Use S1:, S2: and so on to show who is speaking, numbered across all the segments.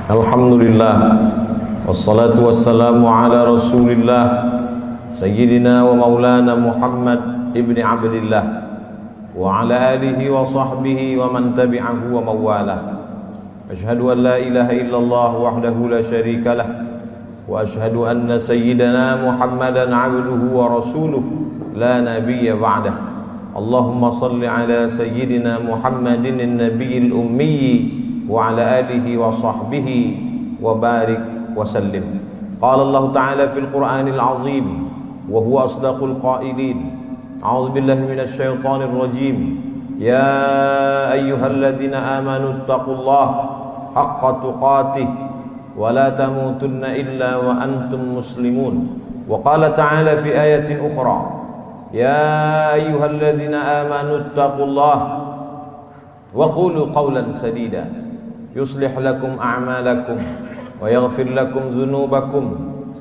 S1: Alhamdulillah, wassalatu wassalamu ala rasulillah Sayyidina wa maulana Muhammad ibni Abdillah wa ala alihi wa sahbihi wa man tabi'ahu wa mawalah. Ashhadu an la ilaha illallah wahdahu la syarika lah, wa ashhadu anna sayyidina Muhammadan abduhu wa rasuluh la nabiyya ba'dah. Allahumma salli ala sayyidina Muhammadin an-nabiyil ummi wa ala alihi wa sahbihi wa barik wa sallim. Qala Allah Ta'ala fil Qur'anil azim wa huwa asdaqul qailin. A'udzu billahi minasy syaithanir rajim. Ya ayyuhalladzina amanu taqullaha haqqa tuqatih wa la tamutunna illa wa antum muslimun. Wa qala ta'ala fi ayatin ukhra, ya ayyuhalladzina amanu taqullaha wa qulu qawlan sadida yuslih lakum a'malakum wa yaghfir lakum dhunubakum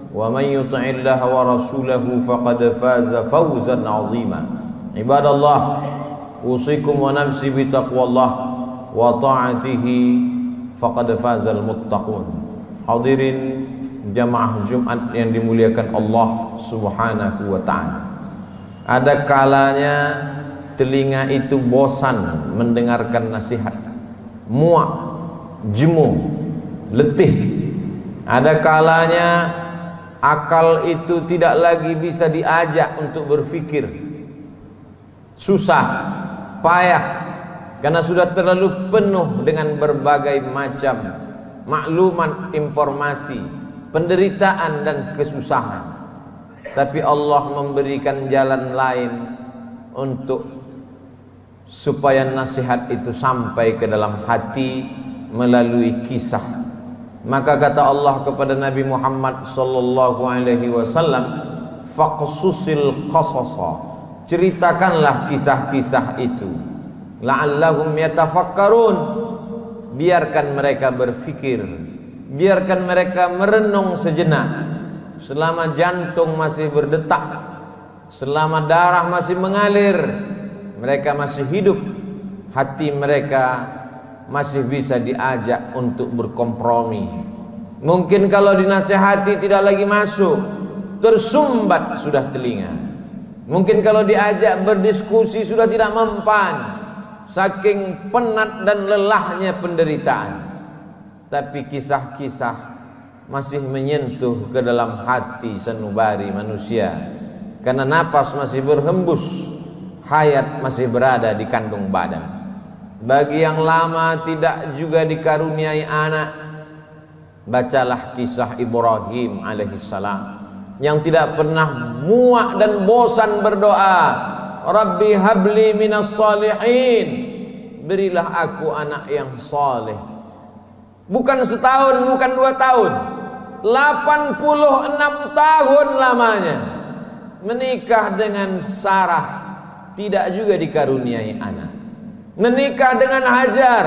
S1: wa man yuti'illaha wa rasulahu faqad faza fawzan 'azima. Ibadallah, usikum wa nafsi bi taqwallah wa ta'atihi faqad fazal muttaqun. Hadirin jamaah Jumat yang dimuliakan Allah Subhanahu wa ta'ala. Ada kalanya telinga itu bosan mendengarkan nasihat, muak, jemu, letih. Ada kalanya akal itu tidak lagi bisa diajak untuk berpikir, susah, payah, karena sudah terlalu penuh dengan berbagai macam maklumat, informasi, penderitaan dan kesusahan. Tapi Allah memberikan jalan lain untuk supaya nasihat itu sampai ke dalam hati melalui kisah. Maka kata Allah kepada Nabi Muhammad sallallahu alaihi wasallam, faqsusil qasasa, ceritakanlah kisah-kisah itu, la'allahum yatafakkarun, biarkan mereka berfikir, biarkan mereka merenung sejenak. Selama jantung masih berdetak, selama darah masih mengalir, mereka masih hidup, hati mereka masih bisa diajak untuk berkompromi. Mungkin kalau dinasihati tidak lagi masuk, tersumbat sudah telinga. Mungkin kalau diajak berdiskusi sudah tidak mempan, saking penat dan lelahnya penderitaan. Tapi kisah-kisah masih menyentuh ke dalam hati sanubari manusia, karena nafas masih berhembus, hayat masih berada di kandung badan. Bagi yang lama tidak juga dikaruniai anak, bacalah kisah Ibrahim alaihissalam yang tidak pernah muak dan bosan berdoa, Rabbi habli minas salihin, berilah aku anak yang saleh. Bukan setahun, bukan 2 tahun, 86 tahun lamanya menikah dengan Sarah, tidak juga dikaruniai anak. Menikah dengan Hajar,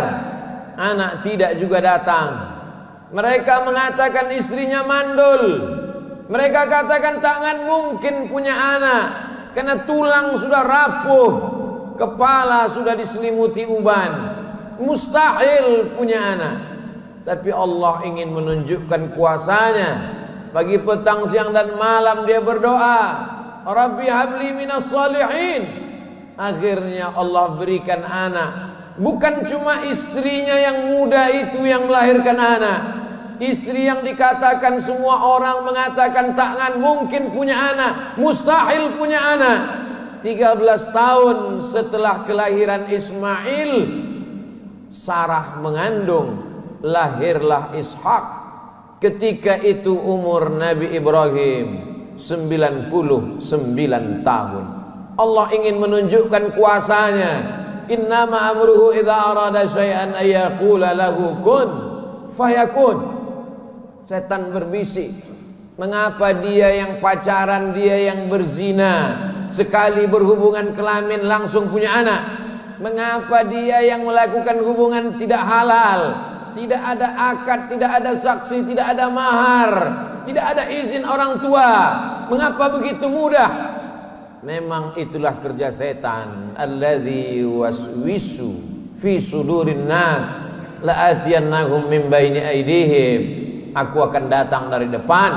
S1: anak tidak juga datang. Mereka mengatakan istrinya mandul. Mereka katakan tangan mungkin punya anak, karena tulang sudah rapuh, kepala sudah diselimuti uban, mustahil punya anak. Tapi Allah ingin menunjukkan kuasanya. Pagi, petang, siang dan malam dia berdoa, Rabbi habli minas salihin. Akhirnya Allah berikan anak. Bukan cuma istrinya yang muda itu yang melahirkan anak, istri yang dikatakan semua orang mengatakan takkan mungkin punya anak, mustahil punya anak. 13 tahun setelah kelahiran Ismail, Sarah mengandung, lahirlah Ishak. Ketika itu umur Nabi Ibrahim 99 tahun. Allah ingin menunjukkan kuasanya. Innama amruhu idza arada syai'an ayyaqula lahu kun fayakun. Setan berbisik, mengapa dia yang pacaran, dia yang berzina, sekali berhubungan kelamin langsung punya anak? Mengapa dia yang melakukan hubungan tidak halal, tidak ada akad, tidak ada saksi, tidak ada mahar, tidak ada izin orang tua, mengapa begitu mudah? Memang itulah kerja setan, alladzi waswisu fi sudurin nas la'atiyannahum min baini aydihim, aku akan datang dari depan,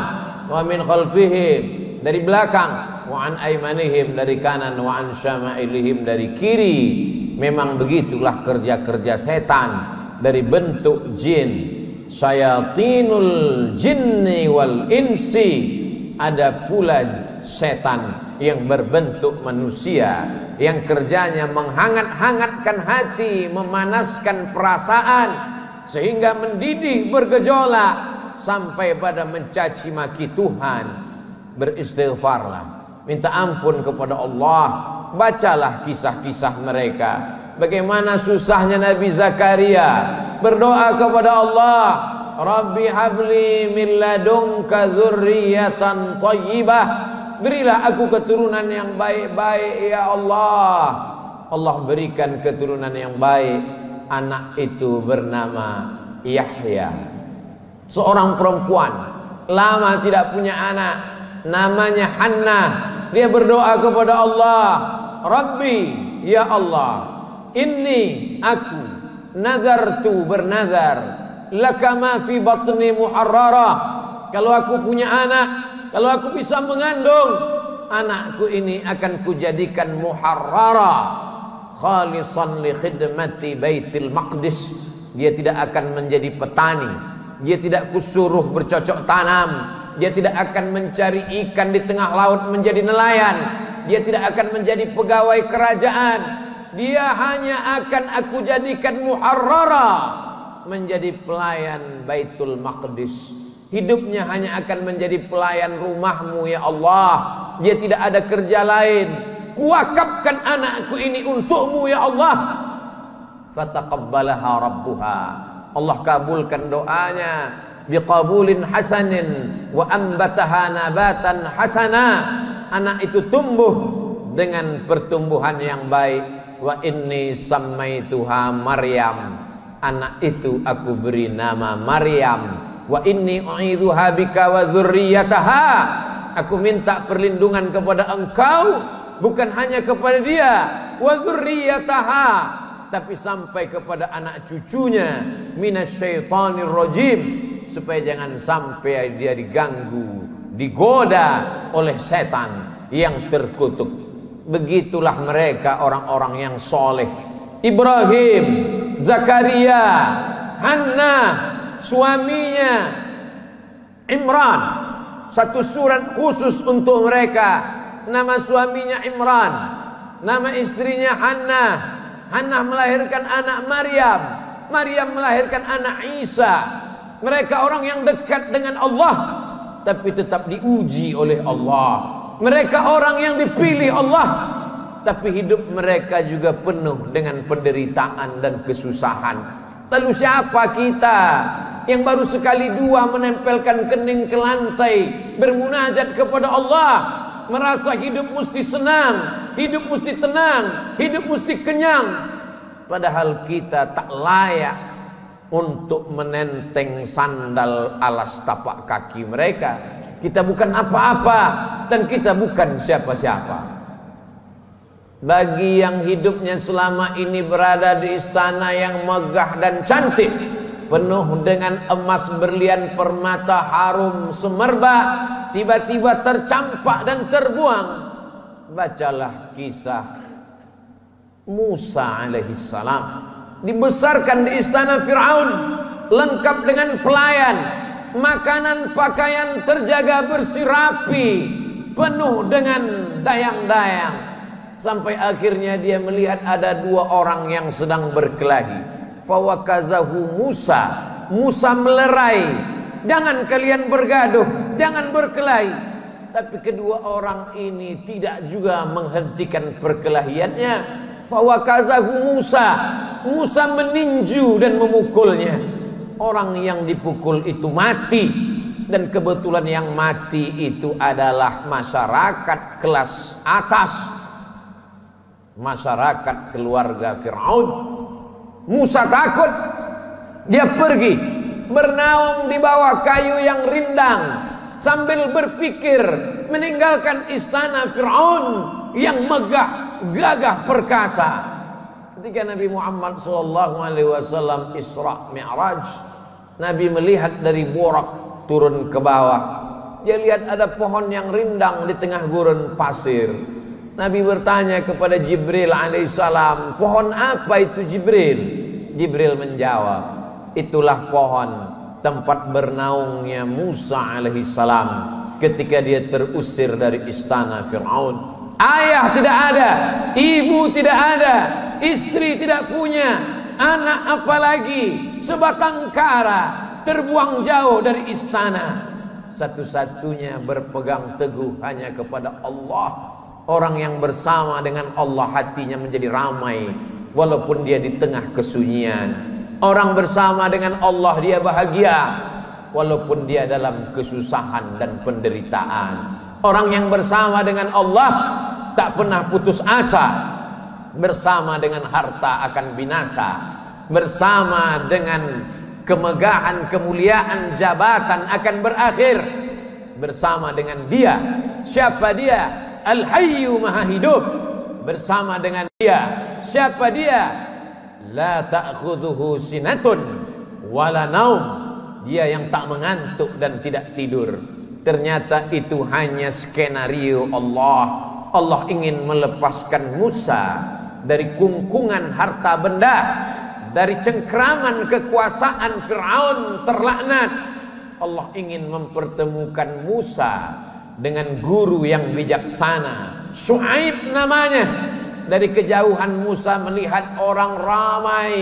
S1: wa min khalfihim, dari belakang, wa an aymanihim, dari kanan, wa an syama'ilihim, dari kiri. Memang begitulah kerja-kerja setan dari bentuk jin. Syayatinul jinni wal insi, ada pula setan yang berbentuk manusia, yang kerjanya menghangat-hangatkan hati, memanaskan perasaan, sehingga mendidih bergejolak sampai pada mencaci maki Tuhan. Beristighfarlah, minta ampun kepada Allah. Bacalah kisah-kisah mereka, bagaimana susahnya Nabi Zakaria berdoa kepada Allah, Rabbi habli min ladunka dzurriyyatan thayyibah, berilah aku keturunan yang baik-baik ya Allah. Allah berikan keturunan yang baik. Anak itu bernama Yahya, seorang perempuan lama tidak punya anak, namanya Hannah. Dia berdoa kepada Allah, Rabbi, ya Allah, inni aku nazartu, bernazar, laka ma fi batni muharrara, kalau aku punya anak, kalau aku bisa mengandung, anakku ini akan kujadikan muharrara, khalisan li khidmati baitil maqdis. Dia tidak akan menjadi petani, dia tidak kusuruh bercocok tanam, dia tidak akan mencari ikan di tengah laut menjadi nelayan, dia tidak akan menjadi pegawai kerajaan, dia hanya akan aku jadikan muharrara, menjadi pelayan Baitul Maqdis. Hidupnya hanya akan menjadi pelayan rumahmu ya Allah. Dia tidak ada kerja lain. Kuwakafkan anakku ini untukmu ya Allah. Fataqabbalaha rabbuha, Allah kabulkan doanya biqabulin hasanin wa ambataha nabatan hasana. Anak itu tumbuh dengan pertumbuhan yang baik. Wa inni sammaituha Maryam, anak itu aku beri nama Maryam. Wa inni u'idzuha bika wa dzurriyyataha, aku minta perlindungan kepada engkau, bukan hanya kepada dia, wa dzurriyyataha, tapi sampai kepada anak cucunya, minasyaitonir rajim, supaya jangan sampai dia diganggu, digoda oleh setan yang terkutuk. Begitulah mereka orang-orang yang soleh. Ibrahim, Zakaria, Hannah, suaminya Imran, satu surat khusus untuk mereka. Nama suaminya Imran, nama istrinya Hannah. Hannah melahirkan anak Maryam, Maryam melahirkan anak Isa. Mereka orang yang dekat dengan Allah, tapi tetap diuji oleh Allah. Mereka orang yang dipilih Allah, tapi hidup mereka juga penuh dengan penderitaan dan kesusahan. Lalu siapa kita yang baru sekali dua menempelkan kening ke lantai, bermunajat kepada Allah, merasa hidup mesti senang, hidup mesti tenang, hidup mesti kenyang, padahal kita tak layak untuk menenteng sandal alas tapak kaki mereka. Kita bukan apa-apa dan kita bukan siapa-siapa. Bagi yang hidupnya selama ini berada di istana yang megah dan cantik, penuh dengan emas, berlian, permata, harum, semerbak, tiba-tiba tercampak dan terbuang, bacalah kisah Musa alaihissalam. Dibesarkan di istana Fir'aun, lengkap dengan pelayan, makanan pakaian terjaga bersih rapi, penuh dengan dayang-dayang, sampai akhirnya dia melihat ada dua orang yang sedang berkelahi. Fawakazahu Musa, Musa melerai, jangan kalian bergaduh, jangan berkelahi. Tapi kedua orang ini tidak juga menghentikan perkelahiannya. Fawakazahu Musa, Musa meninju dan memukulnya. Orang yang dipukul itu mati, dan kebetulan yang mati itu adalah masyarakat kelas atas, masyarakat keluarga Fir'aun. Musa takut, dia pergi bernaung di bawah kayu yang rindang sambil berpikir meninggalkan istana Fir'aun yang megah, gagah, perkasa. Ketika Nabi Muhammad SAW Isra Mi'raj, Nabi melihat dari Burak turun ke bawah. Dia lihat ada pohon yang rindang di tengah gurun pasir. Nabi bertanya kepada Jibril alaihissalam, pohon apa itu Jibril? Jibril menjawab, itulah pohon tempat bernaungnya Musa alaihissalam ketika dia terusir dari istana Fir'aun. Ayah tidak ada, ibu tidak ada, istri tidak punya, anak apalagi, sebatang kara, terbuang jauh dari istana. Satu-satunya berpegang teguh hanya kepada Allah. Orang yang bersama dengan Allah hatinya menjadi ramai walaupun dia di tengah kesunyian. Orang bersama dengan Allah dia bahagia walaupun dia dalam kesusahan dan penderitaan. Orang yang bersama dengan Allah tak pernah putus asa. Bersama dengan harta akan binasa, bersama dengan kemegahan, kemuliaan, jabatan akan berakhir. Bersama dengan dia, siapa dia? Al-Hayyu Maha Hidup. Bersama dengan dia, siapa dia? La ta'khudhuhu sinatun wala naum. Dia yang tak mengantuk dan tidak tidur. Ternyata itu hanya skenario Allah. Allah ingin melepaskan Musa dari kungkungan harta benda, dari cengkraman kekuasaan Fir'aun terlaknat. Allah ingin mempertemukan Musa dengan guru yang bijaksana, Syuaib namanya. Dari kejauhan Musa melihat orang ramai.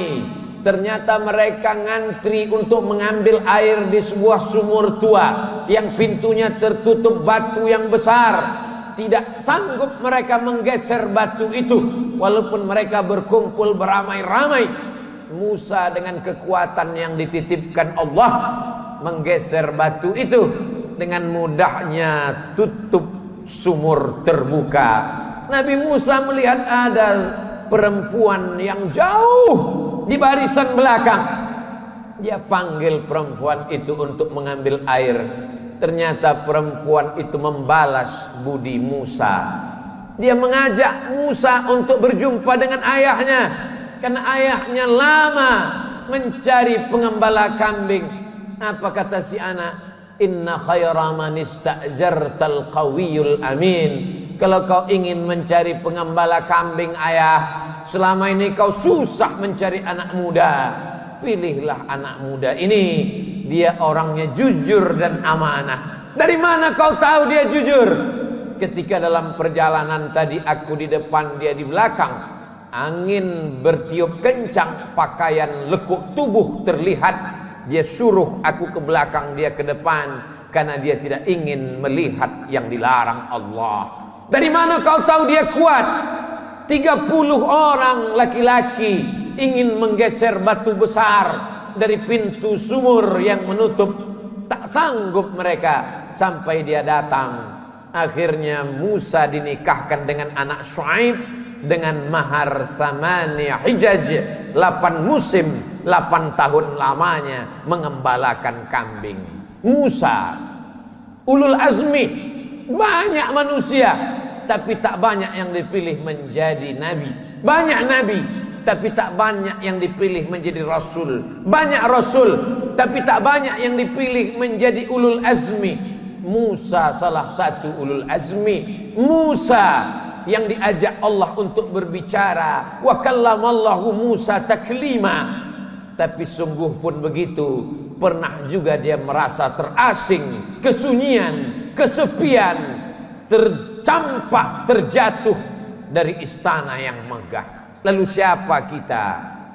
S1: Ternyata mereka ngantri untuk mengambil air di sebuah sumur tua yang pintunya tertutup batu yang besar. Tidak sanggup mereka menggeser batu itu walaupun mereka berkumpul beramai-ramai. Musa dengan kekuatan yang dititipkan Allah menggeser batu itu. Dengan mudahnya tutup sumur terbuka. Nabi Musa melihat ada perempuan yang jauh di barisan belakang. Dia panggil perempuan itu untuk mengambil air. Ternyata perempuan itu membalas budi Musa. Dia mengajak Musa untuk berjumpa dengan ayahnya, karena ayahnya lama mencari pengembala kambing. Apa kata si anak? Inna khaira man ista'jartal qawiyul amin. Kalau kau ingin mencari pengembala kambing ayah, selama ini kau susah mencari anak muda, pilihlah anak muda ini. Dia orangnya jujur dan amanah. Dari mana kau tahu dia jujur? Ketika dalam perjalanan tadi aku di depan, dia di belakang. Angin bertiup kencang, pakaian lekuk tubuh terlihat. Dia suruh aku ke belakang, dia ke depan, karena dia tidak ingin melihat yang dilarang Allah. Dari mana kau tahu dia kuat? 30 orang laki-laki ingin menggeser batu besar dari pintu sumur yang menutup. Tak sanggup mereka sampai dia datang. Akhirnya Musa dinikahkan dengan anak Syuaib dengan mahar samania hijaj, 8 musim, 8 tahun lamanya mengembalakan kambing. Musa ulul azmi, banyak manusia tapi tak banyak yang dipilih menjadi nabi. Banyak nabi tapi tak banyak yang dipilih menjadi rasul. Banyak rasul tapi tak banyak yang dipilih menjadi ulul azmi. Musa salah satu ulul azmi. Musa yang diajak Allah untuk berbicara. Wa kallamallahu Musa taklima. Tapi sungguh pun begitu, pernah juga dia merasa terasing, kesunyian, kesepian, tercampak, terjatuh dari istana yang megah. Lalu siapa kita?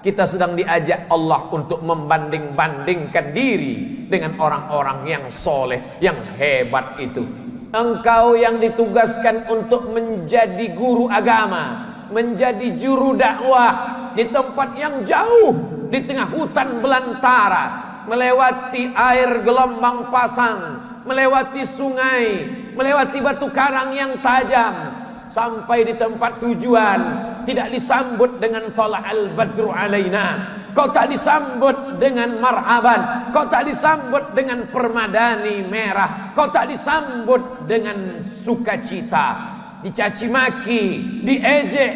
S1: Kita sedang diajak Allah untuk membanding-bandingkan diri dengan orang-orang yang soleh, yang hebat itu. Engkau yang ditugaskan untuk menjadi guru agama, menjadi juru dakwah di tempat yang jauh, di tengah hutan belantara, melewati air gelombang pasang, melewati sungai, melewati batu karang yang tajam, sampai di tempat tujuan tidak disambut dengan tala'al badru alaina. Kau tak disambut dengan marhaban, kau tak disambut dengan permadani merah, kau tak disambut dengan sukacita. Dicaci maki, diejek.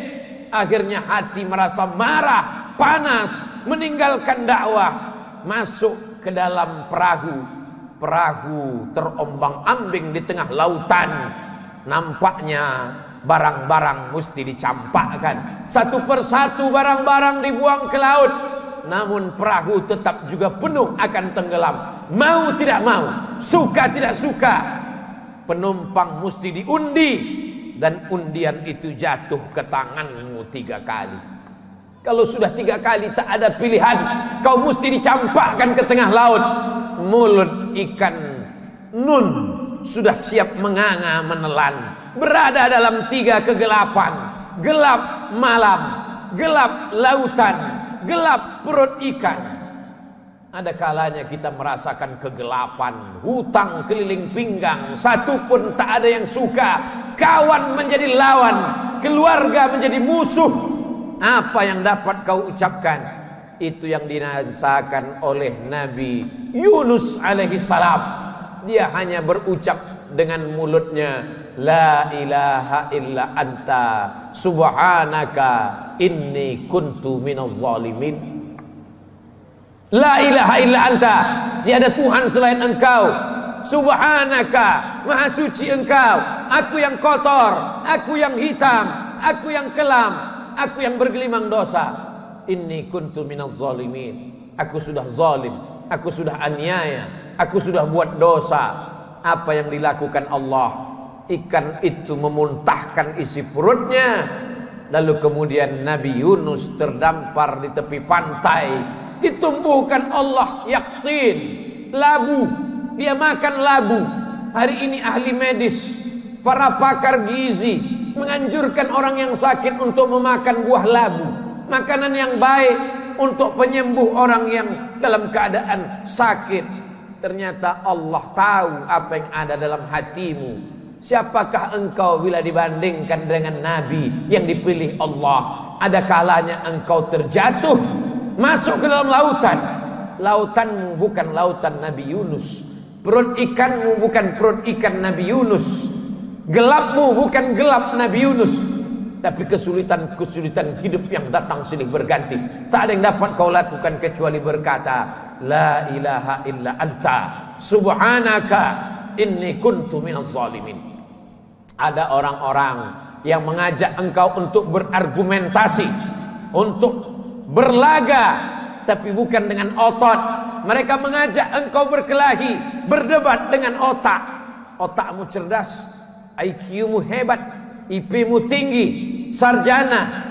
S2: Akhirnya hati merasa marah, panas, meninggalkan dakwah, masuk ke dalam perahu. Perahu terombang-ambing di tengah lautan. Nampaknya barang-barang mesti dicampakkan. Satu persatu barang-barang dibuang ke laut. Namun perahu tetap juga penuh akan tenggelam. Mau tidak mau, suka tidak suka, penumpang mesti diundi. Dan undian itu jatuh ke tanganmu 3 kali. Kalau sudah 3 kali tak ada pilihan, kau mesti dicampakkan ke tengah laut. Mulut ikan nun sudah siap menganga menelan, berada dalam 3 kegelapan. Gelap malam, gelap lautan, gelap perut ikan. Ada kalanya kita merasakan kegelapan, hutang keliling pinggang, satu pun tak ada yang suka. Kawan menjadi lawan, keluarga menjadi musuh. Apa yang dapat kau ucapkan? Itu yang dirasakan oleh Nabi Yunus alaihi salam. Dia hanya berucap dengan mulutnya, la ilaha illa anta subhanaka inni kuntu minaz zalimin. La ilaha illa anta, tiada Tuhan selain engkau. Subhanaka, maha suci engkau. Aku yang kotor, aku yang hitam, aku yang kelam, aku yang bergelimang dosa. Inni kuntu minaz zalimin. Aku sudah zalim, aku sudah aniaya, aku sudah buat dosa. Apa yang dilakukan Allah? Ikan itu memuntahkan isi perutnya. Lalu kemudian Nabi Yunus terdampar di tepi pantai. Ditumbuhkan Allah yaktin, labu. Dia makan labu. Hari ini ahli medis, para pakar gizi menganjurkan orang yang sakit untuk memakan buah labu, makanan yang baik untuk penyembuh orang yang dalam keadaan sakit. Ternyata Allah tahu apa yang ada dalam hatimu. Siapakah engkau bila dibandingkan dengan Nabi yang dipilih Allah? Ada kalanya engkau terjatuh, masuk ke dalam lautan. Lautanmu bukan lautan Nabi Yunus. Perut ikanmu bukan perut ikan Nabi Yunus. Gelapmu bukan gelap Nabi Yunus. Tapi kesulitan-kesulitan hidup yang datang silih berganti. Tak ada yang dapat kau lakukan kecuali berkata, la ilaha illa anta subhanaka inni kuntu minaz zalimin. Ada orang-orang yang mengajak engkau untuk berargumentasi, untuk berlaga, tapi bukan dengan otot. Mereka mengajak engkau berkelahi, berdebat dengan otak. Otakmu cerdas, IQ-mu hebat, IP-mu tinggi, sarjana,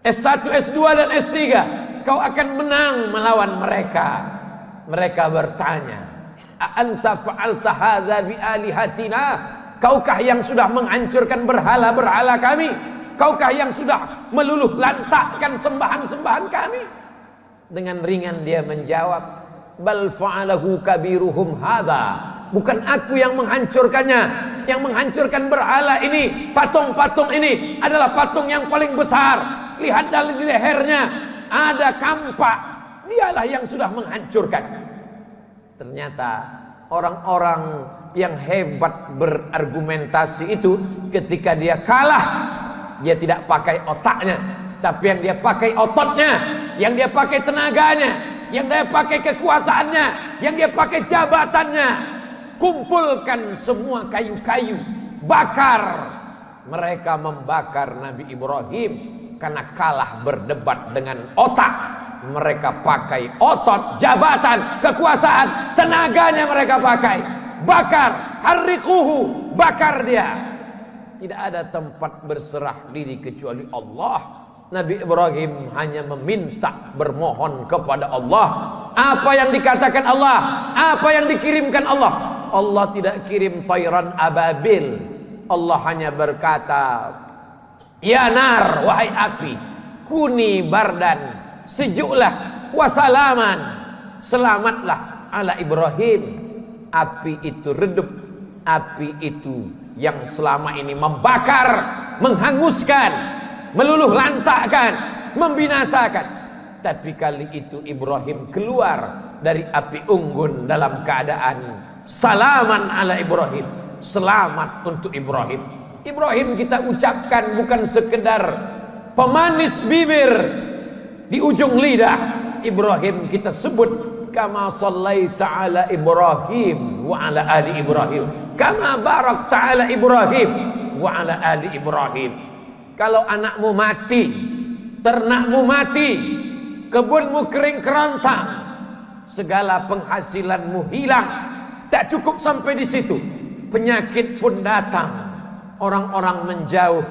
S2: S1, S2 dan S3. Kau akan menang melawan mereka. Mereka bertanya, a anta fa'alta hadza bi alihatina? Kaukah yang sudah menghancurkan berhala-berhala kami? Kaukah yang sudah meluluh lantakkan sembahan-sembahan kami? Dengan ringan dia menjawab, bal fa'alahu kabiruhum hadza. Bukan aku yang menghancurkannya. Yang menghancurkan berhala ini, patung-patung ini adalah patung yang paling besar. Lihat dari lehernya ada kampak. Dialah yang sudah menghancurkan. Ternyata orang-orang yang hebat berargumentasi itu, ketika dia kalah, dia tidak pakai otaknya, tapi yang dia pakai ototnya, yang dia pakai tenaganya, yang dia pakai kekuasaannya, yang dia pakai jabatannya. Kumpulkan semua kayu-kayu, bakar. Mereka membakar Nabi Ibrahim karena kalah berdebat dengan otak. Mereka pakai otot, jabatan, kekuasaan, tenaganya mereka pakai. Bakar, harriquhu, bakar dia. Tidak ada tempat berserah diri kecuali Allah. Nabi Ibrahim hanya meminta, bermohon kepada Allah. Apa yang dikatakan Allah, apa yang dikirimkan Allah. Allah tidak kirim tayran ababil. Allah hanya berkata, ya nar, wahai api, kuni bardan, sejuklah, wasalaman, selamatlah ala Ibrahim. Api itu redup, api itu yang selama ini membakar, menghanguskan, meluluh lantakkan, membinasakan. Tapi kali itu Ibrahim keluar dari api unggun dalam keadaan salaman ala Ibrahim. Selamat untuk Ibrahim. Ibrahim kita ucapkan bukan sekedar pemanis bibir, di ujung lidah. Ibrahim kita sebut kama sallaita ala Ibrahim wa ala ali Ibrahim, kama barakta ala Ibrahim wa ala ali Ibrahim. Kalau anakmu mati, ternakmu mati, kebunmu kering kerontang, segala penghasilanmu hilang, tak cukup sampai di situ, penyakit pun datang, orang-orang menjauh.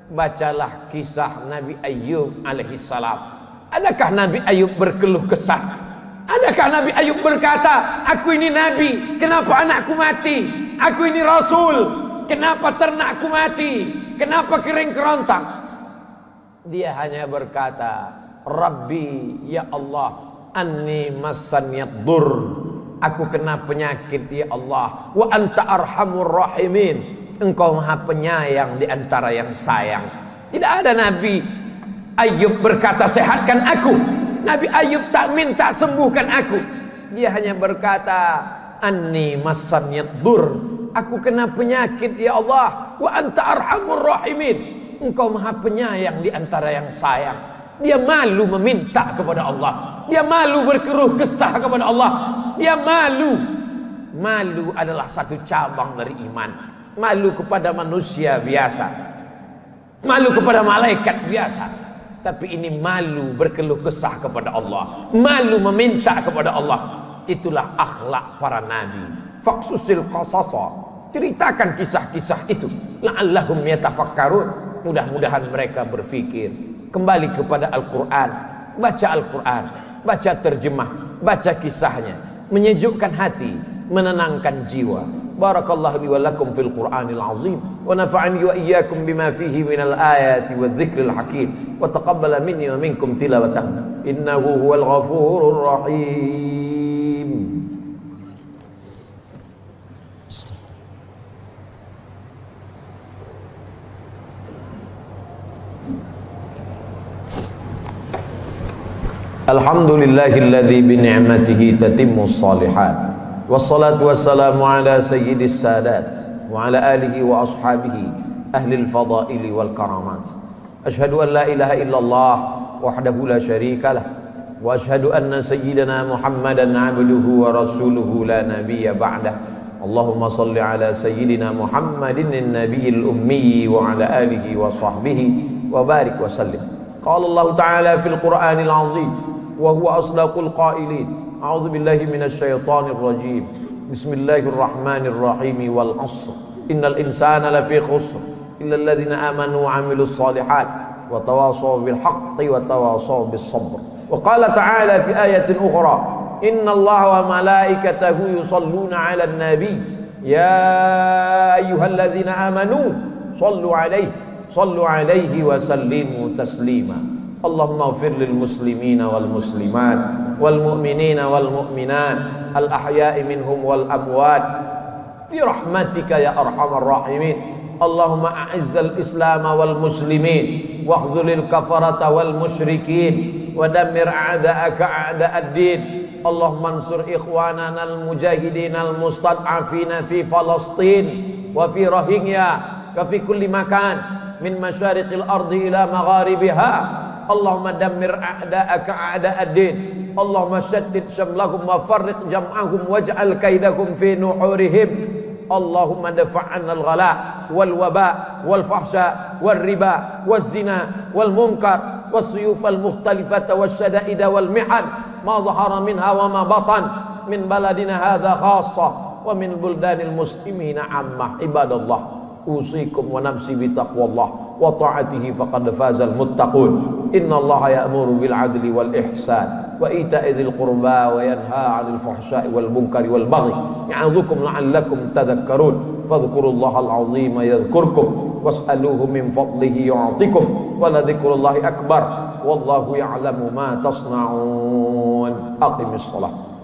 S2: Bacalah kisah Nabi Ayub alaihissalam. Adakah Nabi Ayub berkeluh kesah? Adakah Nabi Ayub berkata, aku ini Nabi, kenapa anakku mati? Aku ini Rasul, kenapa ternakku mati? Kenapa kering kerontang? Dia hanya berkata, Rabbi, ya Allah, anni massanyad dur, aku kena penyakit ya Allah, wa anta arhamur rahimin, engkau maha penyayang di antara yang sayang. Tidak ada Nabi Ayub berkata sehatkan aku. Nabi Ayub tak minta sembuhkan aku. Dia hanya berkata anni massanyad dur, aku kena penyakit ya Allah, wa anta arhamur rahimin, engkau maha penyayang di antara yang sayang. Dia malu meminta kepada Allah, dia malu berkeluh kesah kepada Allah, dia malu. Malu adalah satu cabang dari iman. Malu kepada manusia biasa, malu kepada malaikat biasa, tapi ini malu berkeluh kesah kepada Allah, malu meminta kepada Allah. Itulah akhlak para nabi. Faqsusil qasasa, ceritakan kisah-kisah itu, la'allahum yatafakkarun, mudah-mudahan mereka berfikir. Kembali kepada Al-Quran, baca Al-Quran, baca terjemah, baca kisahnya, menyejukkan hati, menenangkan jiwa. Barakallahu li wa lakum fil Qur'anil azim, wa nafa'ani wa iyyakum bima fihi minal ayati wadh-dhikril hakim, wa taqabbala minni wa minkum tilawatahu innahu huwal ghafurur rahim. Alhamdulillahilladzi bi ni'matihi tatimmus shalihat. Wassalatu wassalamu ala sayyidis sadat wa ala alihi wa ashabihi ahlil fadaili wal karamat. Ashhadu an la ilaha illallah wahdahu la syarika lah, wa ashhadu anna sayyidana Muhammadan abduhu wa rasuluhu la nabiyya ba'dah. Allahumma salli ala sayyidina Muhammadin an-nabiyil ummi wa ala alihi wa sahbihi wa barik wa sallim. Qala Allah ta'ala fil Qur'anil azim wa huwa asdaqul qailin. A'udzu billahi minasy syaithanir rajim. Bismillahirrahmanirrahim. Wal 'ashr. Innal insana lafi khusr illa alladhina amanu wa 'amilus shalihat wa tawashaw bil haqqi wa tawashaw bis sabr. Wa qala ta'ala fi ayatin ukhra, innallaha wa malaikatahu yusalluna 'alan nabi ya ayyuhalladzina amanu sallu 'alaihi wa sallimu taslima. Allahumma ighfir lil muslimina wal muslimat wal mu'minina wal mu'minat al ahya'i minhum wal amwat bi rahmatika ya arhamar rahimin. Allahumma a'izzal islam wal muslimin wahdhulil kafarata wal musyrikin wa dammir a'da'aka a'da'ad din. Allahumma ansur ikhwanana al mujahidin al mustad'afina fi Falastin wa fi Rohingya wa fi kulli makan min masyariqil ardi ila magharibiha. Allahumma dammir a'da'aka a'da'ad din. Allahumma syaddid syamlahum wa farriq jam'ahum waj'al kaidahum fi nuhurihim. Allahumma dafa'an al-ghala wal waba wal fahsya wal riba wal zina wal munkar wal suyuf al mukhtalifata wal syada'ida wal mihan ma zahara minha wa ma batan min baladina hadha khassa wa min buldanil muslimina ammah. Ibadallah, usikum wa nafsi bitaqwallah wa ta'atihi faqad fazal muttaqun. Innallaha ya'muru bil adli wal ihsan wa ita'i dzil qurba wa yanha 'anil fahsya'i wal munkari wal baghi ya'idzukum la'allakum tadhakkarun. Fadhkurullaha al-'azima yadhkurkum was'aluhu min fadlihi yu'tikum wa la dzikrullahi akbar wallahu ya'lamu ma tasna'un. Aqimis shalah.